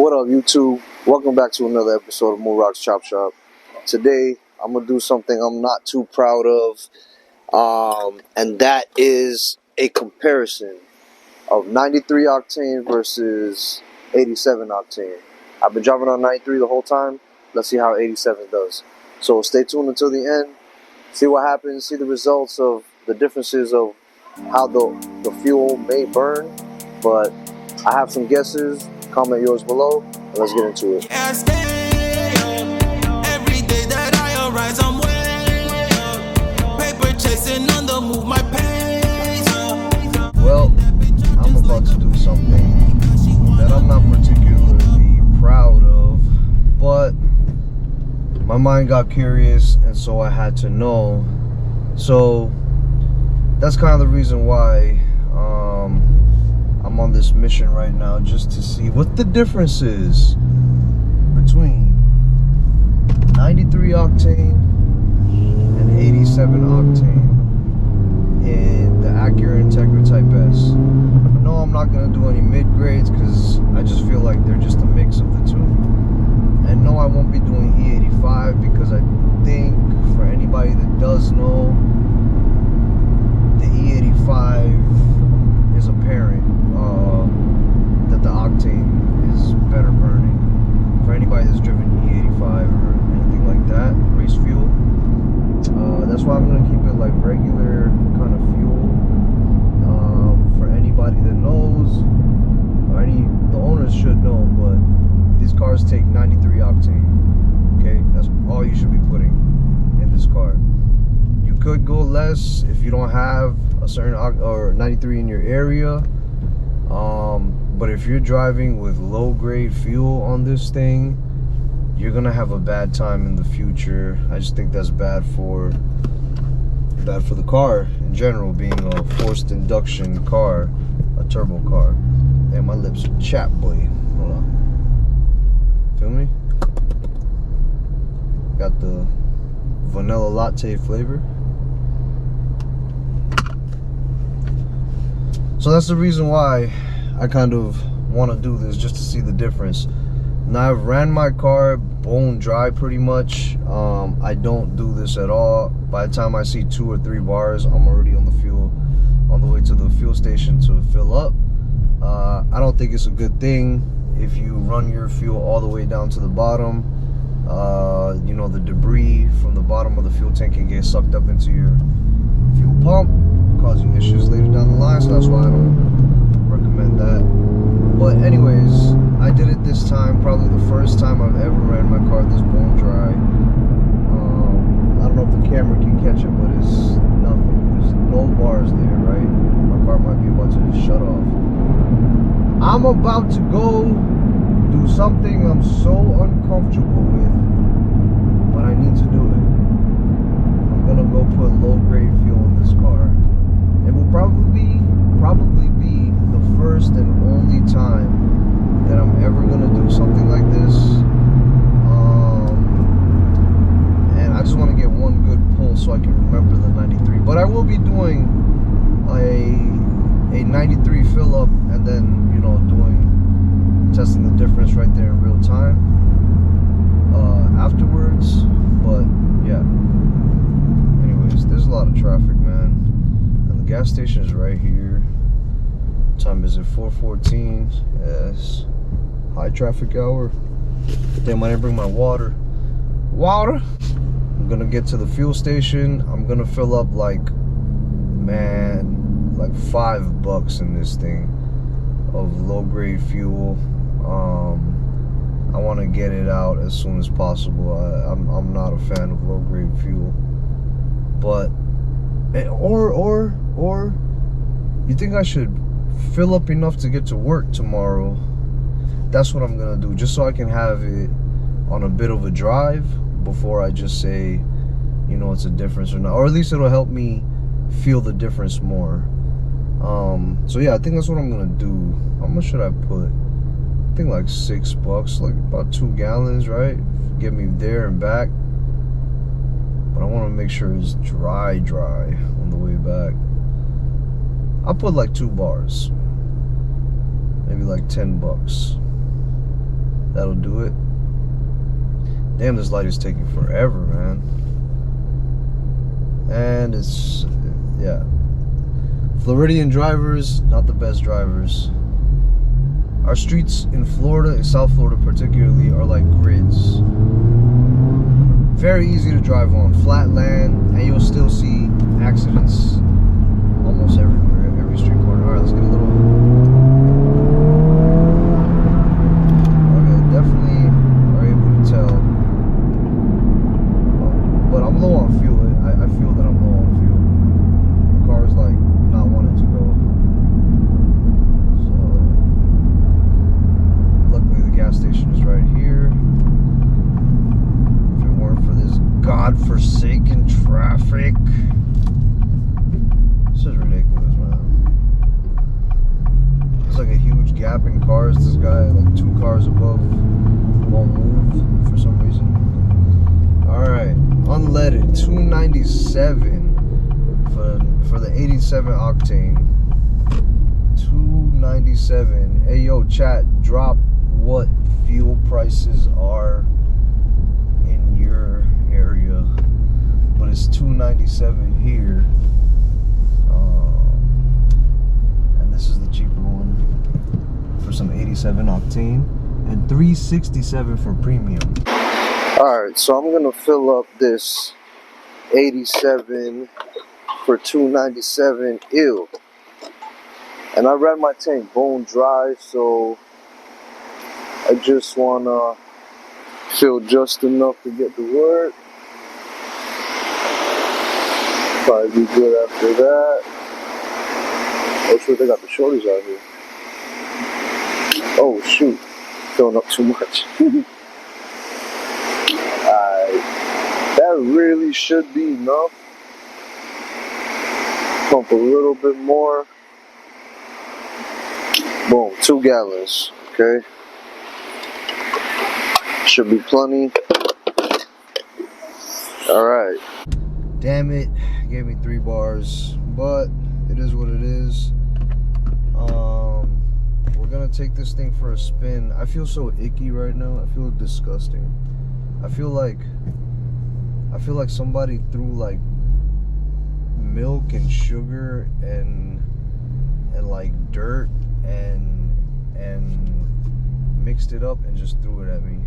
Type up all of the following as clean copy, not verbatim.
What up, YouTube? Welcome back to another episode of More Rocks Chop Shop. Today, I'm gonna do something I'm not too proud of, and that is a comparison of 93 octane versus 87 octane. I've been driving on 93 the whole time. Let's see how 87 does. So stay tuned until the end. See what happens. See the results of the differences of how the fuel may burn. But I have some guesses. Comment yours below, and let's get into it. Yeah, I stay every day that I arise, I'm way paper chasing on the move, my pace. Well, I'm about to do something that I'm not particularly proud of, but my mind got curious, and so I had to know. So that's kind of the reason why I'm on this mission right now, just to see what the difference is between 93 octane and 87 octane in the Acura Integra Type S. No, I'm not going to do any mid-grades because I just feel like they're just a mix of the two. And no, I won't be doing E85 because I think for anybody that does know, the E85 is apparent that the octane is better burning. For anybody that's driven E85 or anything like that, race fuel, that's why I'm going to keep it like regular kind of fuel. For anybody that knows, or the owners should know, but these cars take 93 octane. Okay, that's all you should be putting in this car. You could go less if you don't have a certain or 93 in your area. But if you're driving with low grade fuel on this thing, you're gonna have a bad time in the future. I just think that's bad for the car in general, being a forced induction car, a turbo car. And my lips are chapped, boy. Hold on. Feel me? Got the vanilla latte flavor. So that's the reason why I kind of want to do this, just to see the difference. Now, I've ran my car bone dry pretty much. I don't do this at all. By the time I see 2 or 3 bars, I'm already on the way to the fuel station to fill up. I don't think it's a good thing if you run your fuel all the way down to the bottom. You know, the debris from the bottom of the fuel tank can get sucked up into your fuel pump, causing issues later down the line. So that's why I don't recommend that. But anyways, I did it this time, probably the first time I've ever ran my car this bone dry. I don't know if the camera can catch it, but it's nothing. There's no bars there, right? My car might be about to shut off. I'm about to go do something I'm so uncomfortable with, but I need to do it. I'm gonna go put low grade fuel in this car. It will probably be the first and only time that I'm ever gonna do something like this. And I just want to get one good pull so I can remember the 93. But I will be doing a 93 fill up, and then, you know, testing the difference right there in real time afterwards. But yeah, anyways, there's a lot of traffic, man, and the gas station is right here. What time is it? 4:14. Yes, high traffic hour. Damn, I didn't bring my water. I'm gonna get to the fuel station. I'm gonna fill up like $5 in this thing of low grade fuel. I want to get it out as soon as possible. I'm not a fan of low grade fuel, but or you think I should fill up enough to get to work tomorrow? That's what I'm gonna do, just so I can have it on a bit of a drive before I just say, you know, it's a difference or not, or at least it'll help me feel the difference more. So yeah, I think that's what I'm gonna do. How much should I put? I think like $6, like about 2 gallons, right? Get me there and back. But I want to make sure it's dry on the way back. I'll put like 2 bars, maybe like $10. That'll do it. Damn, this light is taking forever, man. And it's, yeah. Floridian drivers, not the best drivers. Our streets in Florida, in South Florida particularly, are like grids. Very easy to drive on. Flat land, and you'll still see accidents almost everywhere, every street corner. Alright, let's get a little... Okay, definitely are able to tell. But I'm low on fuel. I feel that I'm low on fuel. The car is like not wanting to go. So luckily the gas station is right here. If it weren't for this godforsaken traffic. This is ridiculous, man. There's like a huge gap in cars. This guy, like 2 cars above, won't move for some reason. Alright, unleaded, 297 for the 87 octane. 297. Hey yo, chat, drop what fuel prices are in your area. But it's 297 here. And this is the cheaper one for some 87 octane, and 367 for premium. Alright, so I'm gonna fill up this 87 for 297 ill. And I ran my tank bone dry, so I just wanna fill just enough to get to work. Probably be good after that. Oh shoot, they got the shorties out here. Oh shoot, filling up too much. That really should be enough. Pump a little bit more. Boom, 2 gallons, okay? Should be plenty. Alright. Damn it, gave me 3 bars, but it is what it is. We're gonna take this thing for a spin. I feel so icky right now. I feel disgusting. I feel like somebody threw like milk and sugar and like dirt and mixed it up and just threw it at me.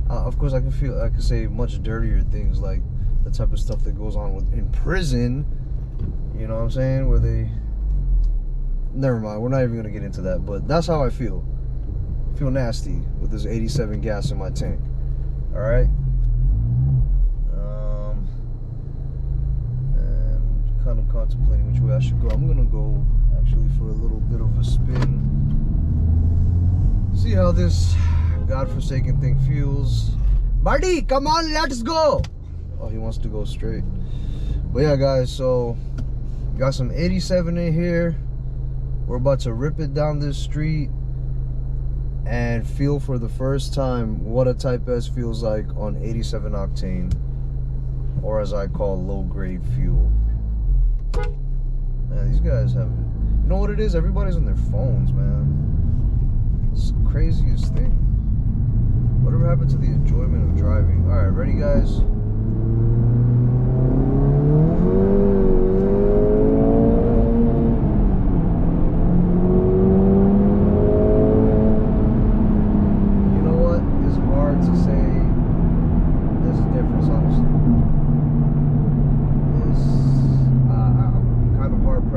Of course, I could say much dirtier things, like the type of stuff that goes on in prison. You know what I'm saying? Where they... Never mind, we're not even gonna get into that. But that's how I feel. I feel nasty with this 87 gas in my tank. All right. And kind of contemplating which way I should go. I'm gonna go actually for a little bit of a spin. See how this godforsaken thing feels. Buddy, come on, let's go. Oh, he wants to go straight. But yeah, guys, so got some 87 in here. We're about to rip it down this street and feel for the first time what a Type S feels like on 87 octane, or as I call low grade fuel. Man, these guys have it. You know what it is? Everybody's on their phones, man. It's the craziest thing. Whatever happened to the enjoyment of driving? All right, ready, guys?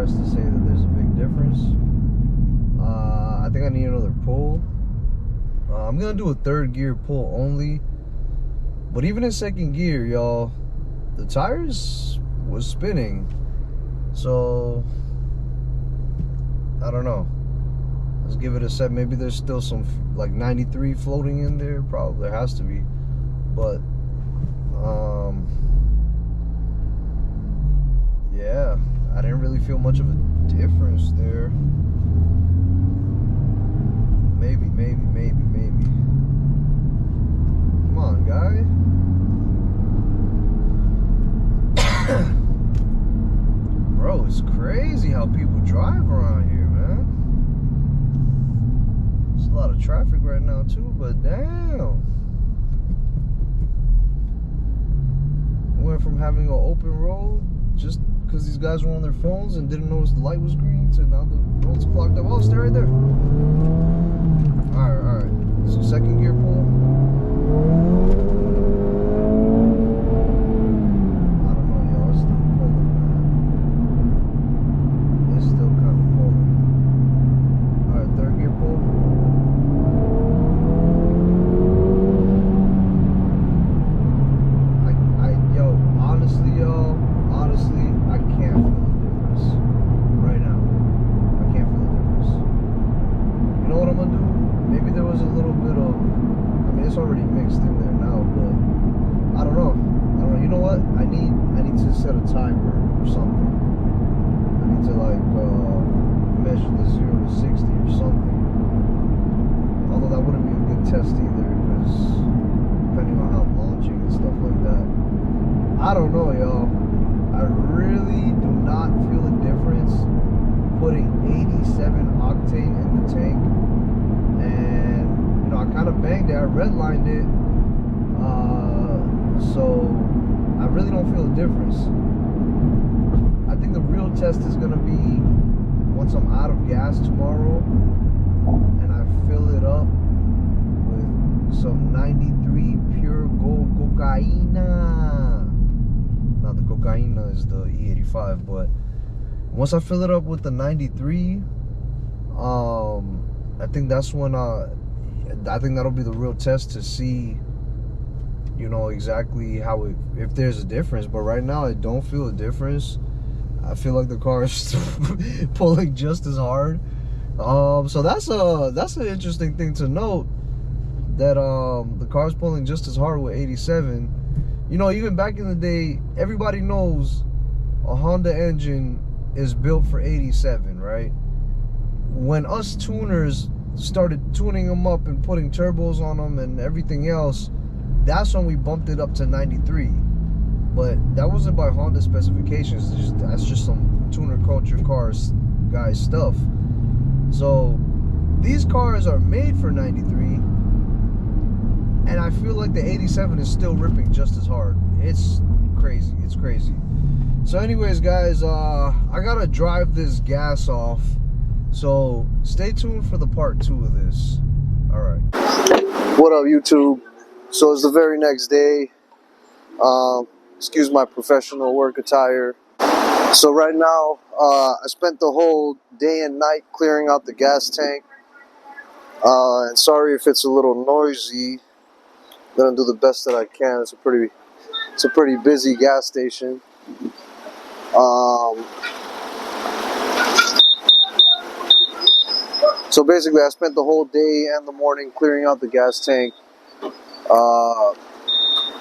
To say that there's a big difference. I think I need another pull. I'm gonna do a 3rd gear pull only, but even in 2nd gear, y'all, the tires was spinning, so I don't know. Let's give it a set. Maybe there's still some like 93 floating in there. Probably there has to be, but yeah, I didn't really feel much of a difference there. Maybe. Come on, guy. Bro, it's crazy how people drive around here, man. There's a lot of traffic right now too, but damn. having an open road just because these guys were on their phones and didn't notice the light was green, to now the road's clogged up. Oh, stay right there. All right. So second gear pull. I don't know, y'all. It's still pulling, man. It's still kind of pulling. All right, third gear pull. Honestly, I can't feel the difference right now. I can't feel the difference. You know what I'm gonna do? Maybe there was a little bit of, I mean, it's already mixed in there now, but I don't know. You know what? I need to set a timer or something. I need to like measure the 0 to 60 or something. Although that wouldn't be a good test either, because depending on how I'm launching and stuff like that. I don't know, y'all. I really do not feel a difference putting 87 octane in the tank. And, you know, I kind of banged it. I redlined it. So I really don't feel a difference. I think the real test is going to be once I'm out of gas tomorrow and I fill it up with some 93 pure gold cocaina. Now the cocaina is the E85, but once I fill it up with the 93, I think that's when I think that'll be the real test to see, you know, exactly how it, if there's a difference. But right now I don't feel a difference. I feel like the car is pulling just as hard. So that's an interesting thing to note, that the car's pulling just as hard with 87. You know, even back in the day, everybody knows a Honda engine is built for 87, right? When us tuners started tuning them up and putting turbos on them and everything else, that's when we bumped it up to 93. But that wasn't by Honda specifications. That's just some tuner culture cars guys stuff. So these cars are made for 93. And I feel like the 87 is still ripping just as hard. It's crazy. It's crazy. So anyways, guys, I gotta drive this gas off. So stay tuned for the part 2 of this. All right. What up, YouTube? So it's the very next day. Excuse my professional work attire. So right now, I spent the whole day and night clearing out the gas tank. And sorry if it's a little noisy. I'm gonna do the best that I can. It's a pretty busy gas station. So basically, I spent the whole day and the morning clearing out the gas tank.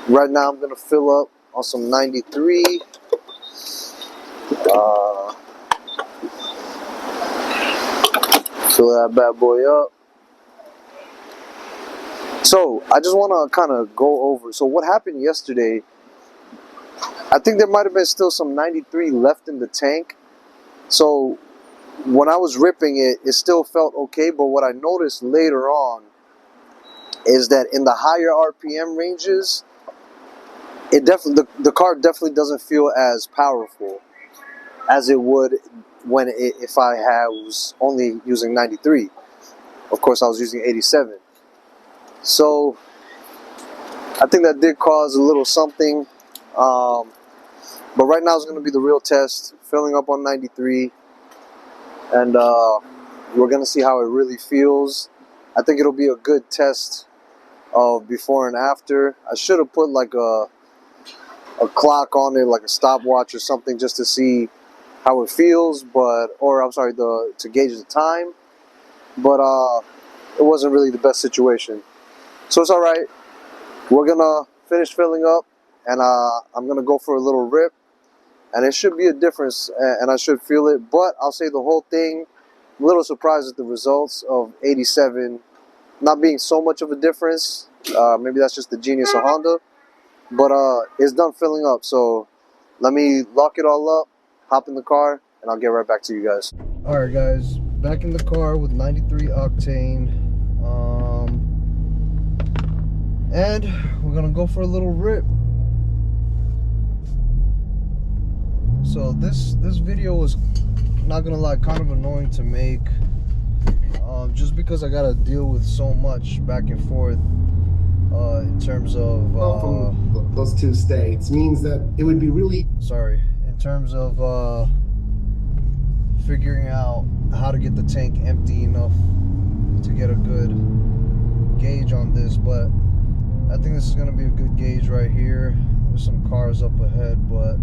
Right now, I'm gonna fill up on some 93. Fill that bad boy up. So I just want to kind of go over. So what happened yesterday? I think there might have been still some 93 left in the tank. So when I was ripping it, it still felt okay. But what I noticed later on is that in the higher RPM ranges, it definitely the car definitely doesn't feel as powerful as it would when if I was only using 93. Of course, I was using 87. So I think that did cause a little something. But right now is going to be the real test, filling up on 93. And we're going to see how it really feels. I think it'll be a good test of before and after. I should have put like a clock on it, like a stopwatch or something, just to see how it feels, to gauge the time. But it wasn't really the best situation. So it's all right. We're gonna finish filling up, and I'm gonna go for a little rip, and it should be a difference, and I should feel it. But I'll say the whole thing, I'm a little surprised at the results of 87 not being so much of a difference. Maybe that's just the genius of Honda, but it's done filling up. So let me lock it all up, hop in the car, and I'll get right back to you guys. All right, guys, back in the car with 93 octane. And we're gonna go for a little rip. So this video was, not gonna lie, kind of annoying to make, just because I gotta deal with so much back and forth in terms of from those two states means that it would be really in terms of figuring out how to get the tank empty enough to get a good gauge on this. But I think this is gonna be a good gauge right here. There's some cars up ahead, but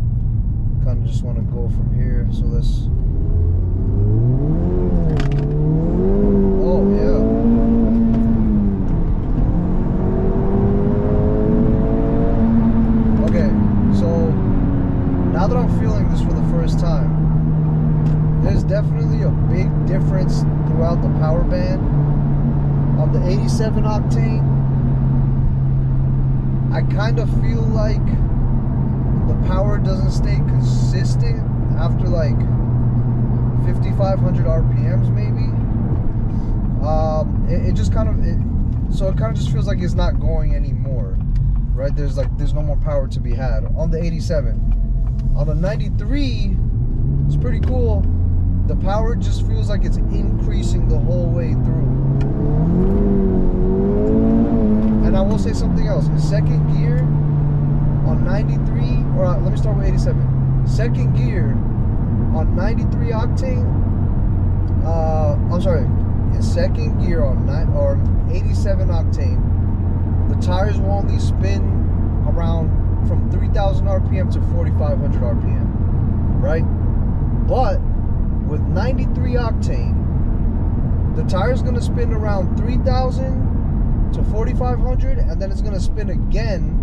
kind of just want to go from here. So let's, oh yeah, okay, so now that I'm feeling this for the first time, there's definitely a big difference throughout the power band. On the 87 octane, I kind of feel like the power doesn't stay consistent after like 5,500 RPMs maybe. It just kind of, so it kind of just feels like it's not going anymore, right? There's no more power to be had on the 87. On the 93, it's pretty cool. The power just feels like it's increasing the whole way through. And I will say something else. In second gear on 93, or let me start with 87. Second gear on 93 octane, I'm sorry, in second gear on 87 octane, the tires will only spin around from 3,000 RPM to 4,500 RPM, right? But with 93 octane, the tire's gonna spin around 3,000 to 4,500, and then it's gonna spin again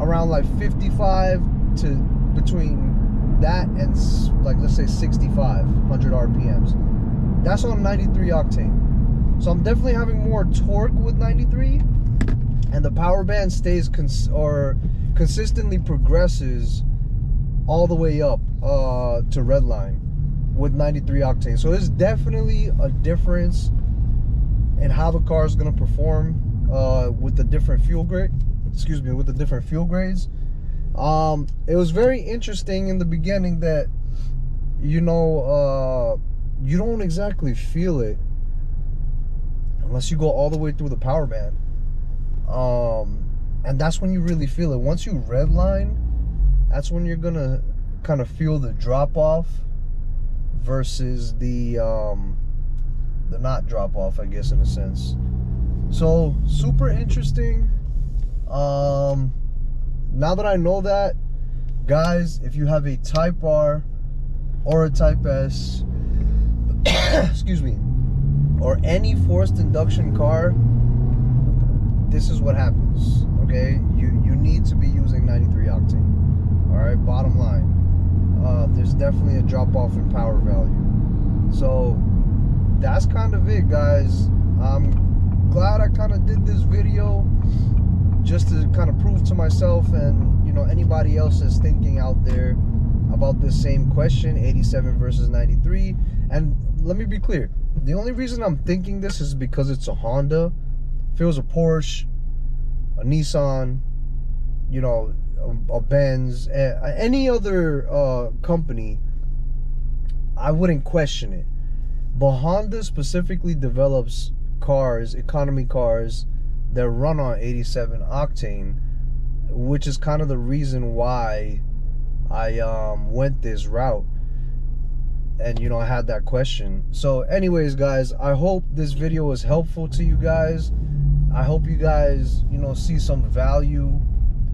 around like 55 to between that and like, let's say 6,500 RPMs. That's on 93 octane. So I'm definitely having more torque with 93, and the power band stays consistently progresses all the way up to redline with 93 octane. So there's definitely a difference in how the car is going to perform with the different fuel grade. Excuse me, with the different fuel grades. It was very interesting in the beginning that, you know, you don't exactly feel it unless you go all the way through the power band. And that's when you really feel it. Once you redline, that's when you're gonna kind of feel the drop off versus the not drop off, I guess, in a sense. So super interesting. Now that I know that, guys, if you have a Type R or a Type S, excuse me, or any forced induction car, this is what happens, okay? You need to be using 93 octane, all right? Bottom line, there's definitely a drop off in power value. So that's kind of it, guys. I'm glad I kind of did this video just to kind of prove to myself and, you know, anybody else that's thinking out there about this same question, 87 versus 93. And let me be clear, the only reason I'm thinking this is because it's a Honda. If it was a Porsche, a Nissan, you know, a Benz, any other company, I wouldn't question it. But Honda specifically develops cars, economy cars, that run on 87 octane, which is kind of the reason why I went this route. And, you know, I had that question. So anyways, guys, I hope this video was helpful to you guys. I hope you guys, you know, see some value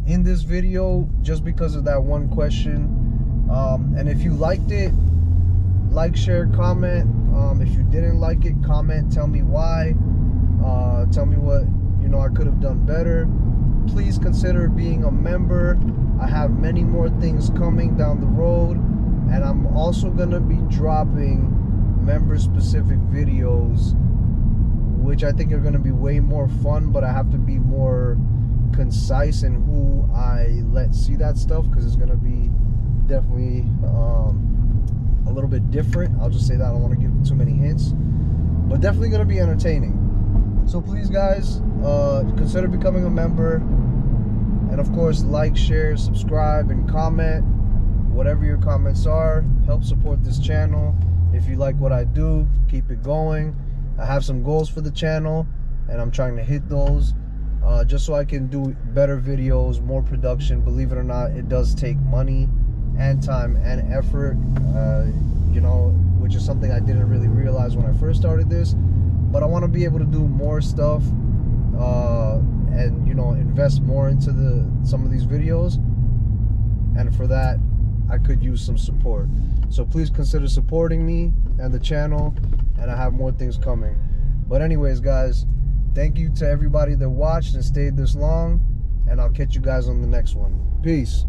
in this video just because of that one question. And if you liked it, like, share, comment. If you didn't like it, comment, tell me why. Tell me what, you know, I could have done better. Please consider being a member. I have many more things coming down the road, and I'm also gonna be dropping member specific videos, which I think are gonna be way more fun, but I have to be more concise in who I let see that stuff, because it's gonna be definitely a little bit different. I'll just say that. I don't want to give too many hints, but definitely gonna be entertaining. So please, guys, consider becoming a member, and of course, like, share, subscribe, and comment. whatever your comments are, help support this channel. If you like what I do, keep it going. I have some goals for the channel, and I'm trying to hit those just so I can do better videos, more production. Believe it or not, it does take money and time and effort, you know, which is something I didn't really realize when I first started this. But I want to be able to do more stuff and, you know, invest more into some of these videos. And for that, I could use some support. So please consider supporting me and the channel, and I have more things coming. But anyways, guys, thank you to everybody that watched and stayed this long, and I'll catch you guys on the next one. Peace.